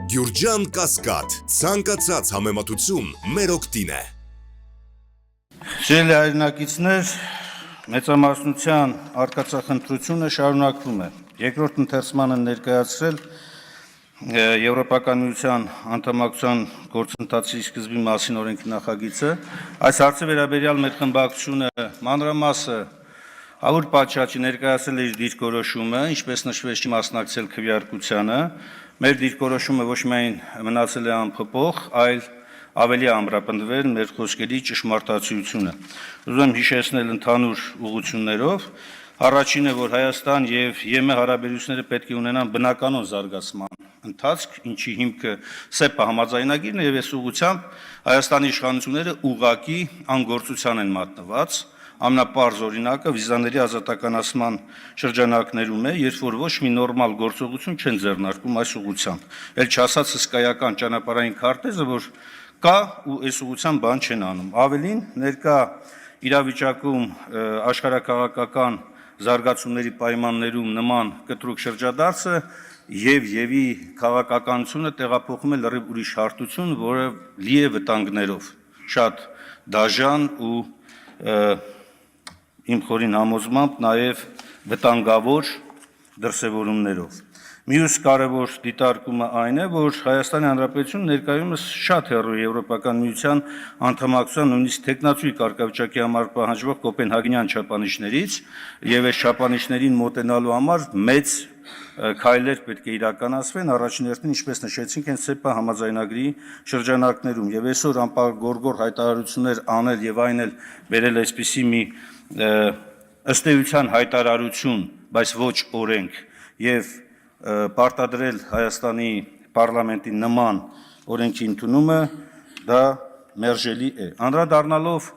Գյուրջան Կասկադ, ցանկացած համեմատություն մեր օգտին է։ Սիրելի հայրենակիցներ, մեծամասնության արկածախնդրությունը շարունակվում է։ Երկրորդ ընթերցմանը ներկայացրել Եվրոպական միության անդամակցության գործընթացի սկզբի մասին օրենքի նախագիծը։ Այս հարցի վերաբերյալ մեր խմբակցությունը մանրամասը Ավոր պատշաճի ներկայացել է իր դիրքորոշումը, ինչպես նշվեց, չի մասնակցել քվեարկությանը։ Մեր դիրքորոշումը ոչ միայն մնացել է անփոփոխ, այլ ավելի ամրապնդվել մեր խոսքերի ճշմարտացիությունը։ Ուզում եմ հիշեցնել ընդհանուր ուղղություններով։ Առաջինը, որ Հայաստան եւ ԵՄ հարաբերությունները պետք է ունենան բնականոն զարգացման ընթացք, ինչի հիմքը ՍԵՊԱ համաձայնագիրն է, եւ այս ուղղությամբ Հայաստանի իշխանությունները ուղղակի անգործության են մատնված։ Ամենապարզ օրինակը վիզաների ազատականացման շրջանակներում է, երբ որ ոչ մի նորմալ գործողություն չեն ձեռնարկում այս ուղղությամբ։ Էլ չասած հսկայական ճանապարհային քարտեզը, որ կա ու այս ուղղությամբ բան չեն անում։ Ավելին, ներկա իրավիճակում աշխարհաքաղաքական զարգացումների պայմաններում նման կտրուկ շրջադարձը եւ քաղաքականությունը տեղափոխում է լրիվ ուրիշ հարթություն, որը լի է վտանգներով, շատ դաժան ու իմ խորին համոզմամբ նաև վտանգավոր դրսևորումներով։ Մյուս կարևոր դիտարկումը այն է, որ Հայաստանի Հանրապետությունը ներկայումս շատ հեռու է Եվրոպական միության անդամակցության նույնիսկ տեխնացուի կարգավիճակի համար պահանջվող կոպենհագենյան չափանիշներից, եւ այս չափանիշներին մոտենալու համար մեծ քայլեր պետք է իրականացվեն, առաջին հերթին, ինչպես նշեցինք, հենց ՍԵՊԱ համաձայնագրի շրջանակներում, եւ այսօր անպայման հայտարարություններ անել եւ այն էլ վերել այսպիսի մի ըստ էության հայտարարություն, բայց ոչ օրենք, եւ պարտադրել Հայաստանի պարլամենտի նման օրենքի ընդունումը, դա մերժելի է։ Անդրադառնալով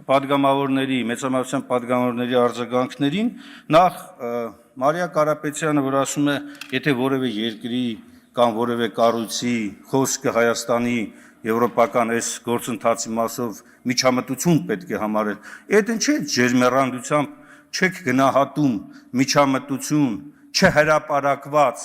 падգամավորների, մեծամասնության падգամավորների արձագանքներին, նախ Մարիա Կարապետյանը, որ ասում է, եթե որևէ երկրի կամ որևէ կառույցի խոսքը Հայաստանի եվրոպական այս գործընթացի մասով միջամտություն պետք է համարել, այդ ինչ է ջերմեռանդությամբ չեք գնահատում միջամտություն չհրապարակված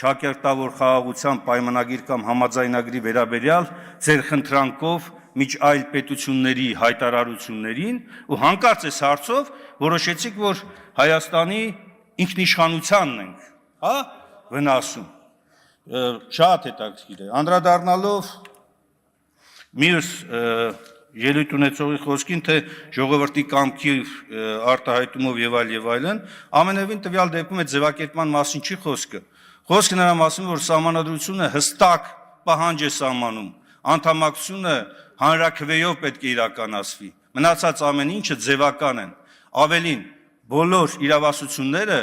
ճակերտավոր խաղաղության պայմանագիր կամ համաձայնագրի վերաբերյալ ձեր խնդրանքով միջ այլ պետությունների հայտարարություններին ու հանկարծ այս հարցով որոշեցիք, որ Հայաստանի ինքնիշխանությանն ենք, վնասում։ Շատ հետաքրքիր է։ Անդրադառնալով մյուս ելույթ ունեցողի խոսքին, թե ժողովրդի կամքի արտահայտումով եւ այլն, ամենևին տվյալ դեպքում այդ ձևակերպման մասին չի խոսքը։ Խոսքը նրա մասին, որ սահմանադրությունը հստակ պահանջ է սահմանում, անդամակցությունը հանրաքվեով պետք է իրականացվի։ Մնացած ամեն ինչը ձևական են։ Ավելին, բոլոր իրավասությունները,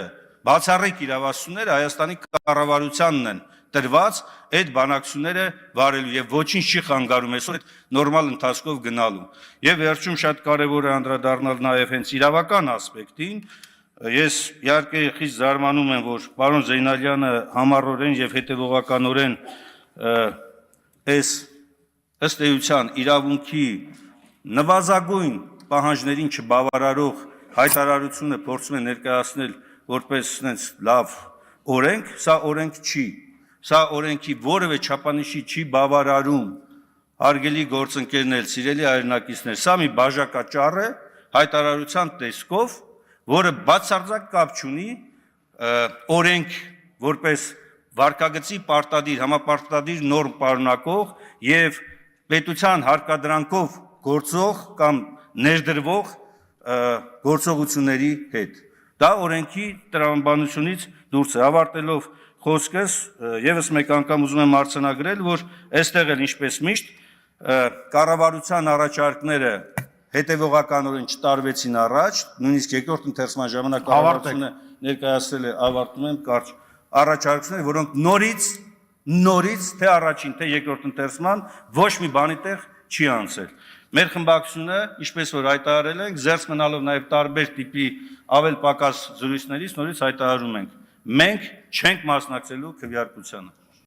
բացառիկ իրավասությունները Հայաստանի կառավարությանն են տրված այդ բանակցությունները վարելու եւ ոչինչ չի խանգարում այսօր այդ նորմալ ընթացքով գնալու։ Եվ վերջում շատ կարեւոր է անդրադառնալ նաեւ հենց իրավական ասպեկտին։ Ես իհարկե խիստ զարմանում եմ, որ պարոն Զեյնալյանը համառորեն եւ հետեւողականորեն այս ըստ էության իրավունքի նվազագույն պահանջներին չբավարարող հայտարարությունը փորձում է ներկայացնել որպես այնց լավ օրենք, սա օրենք չի։ Սա օրենքի որևէ չափանիշի չի բավարարում։ Հարգելի գործընկերներ, սիրելի հայրենակիցներ, սա մի բաժակաճառ է հայտարարության տեսքով, որը բացարձակ կապ չունի օրենք որպես վարկագծի պարտադիր, համապարտադիր նորմ պարունակող եւ պետության հարկադրանքով գործող կամ ներդրվող գործողությունների հետ։ Դա օրենքի տրամաբանությունից դուրս է։ Ավարտելով խոսքս, եւս մեկ անգամ ուզում եմ արձանագրել, որ այստեղ էլ ինչպես միշտ կառավարության առաջարկները հետևողականորեն չտարվեցին առաջ, նույնիսկ երկրորդ ընթերցման ժամանակ կառավարությունը ներկայացրել է, ավարտում եմ կարճ, առաջարկություններ, որոնք նորից թե առաջին, թե երկրորդ ընթերցման ոչ մի բանի տեղ չի անցել։ Մեր խմբակցությունը, ինչպես որ հայտարարել ենք, զերծ մնալով նաև տարբեր տիպի ավել պակաս զրույցներից նորից հայտարարում ենք. մենք չենք մասնակցելու քվեարկությանը։